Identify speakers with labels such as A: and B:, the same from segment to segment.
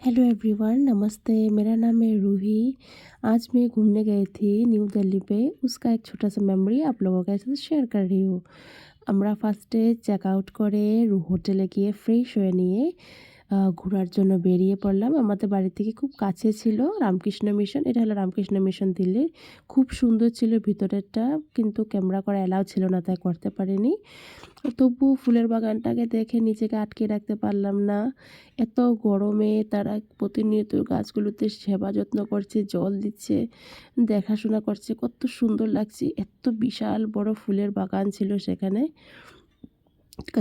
A: Hello everyone, नमस्ते। मेरा नाम है रूही। आज मैं घूमने गई थी न्यू दिल्ली पे। उसका एक छोटा सा मेमोरी आप लोगों के साथ শেয়ার कर रही हूँ। আমরা ফার্স্টে চেক আউট করে হোটেলে গিয়ে ফ্রেশ হয়ে নিয়ে ঘোরার জন্য বেরিয়ে পড়লাম। আমাদের বাড়ি থেকে খুব কাছে ছিল রামকৃষ্ণ মিশন। এটা হলো রামকৃষ্ণ মিশন দিল্লির। খুব সুন্দর ছিল ভিতরেরটা, কিন্তু ক্যামেরা করা অ্যালাউ ছিল না, তাই করতে পারিনি। তবুও ফুলের বাগানটাকে দেখে নিজেকে আটকে রাখতে পারলাম না। এত গরমে তারা প্রতিনিয়ত গাছগুলোতে সেবা যত্ন করছে, জল দিচ্ছে, দেখাশোনা করছে, কত সুন্দর লাগছে। এত বিশাল বড় ফুলের বাগান ছিল সেখানে।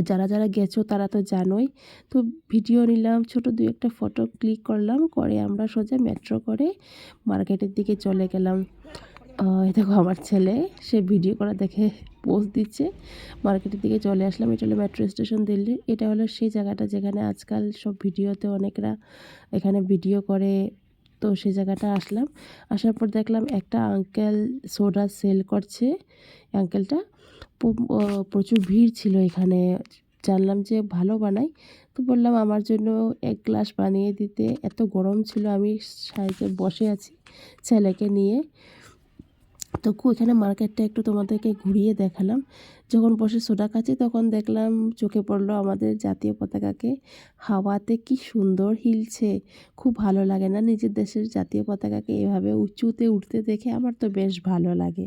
A: যারা যারা গেছো তারা তো জানোই। তো ভিডিও নিলাম, ছোট দুই একটা ফটো ক্লিক করলাম, করে আমরা সোজা মেট্রো করে মার্কেটের দিকে চলে গেলাম। এই দেখো আমার ছেলে, সে ভিডিও করা দেখে পোজ দিচ্ছে। মার্কেটের দিকে চলে আসলাম। এটা হলো মেট্রো স্টেশন দিল্লির। এটা হলো সেই জায়গাটা যেখানে আজকাল সব ভিডিওতে অনেকরা এখানে ভিডিও করে। তো সেই জায়গাটা আসলাম। আসার পর দেখলাম একটা আঙ্কেল সোডা সেল করছে। আঙ্কেলটা প্রচুর ভিড় ছিল এখানে। জানলাম যে ভালো বানায়। তো বললাম আমার জন্য ১ গ্লাস বানিয়ে দিতে। এত গরম ছিল, আমি সাইডে বসে আছি ছেলেকে নিয়ে। তো এখানে মার্কেটটা একটু তোমাদেরকে ঘুরিয়ে দেখালাম। যখন বসে সোডা খাচ্ছি তখন দেখলাম, চোখে পড়লো আমাদের জাতীয় পতাকাকে। হাওয়াতে কি সুন্দর হিলছে। খুব ভালো লাগে না নিজের দেশের জাতীয় পতাকাকে এভাবে উঁচুতে উঠতে দেখে? আমার তো বেশ ভালো লাগে।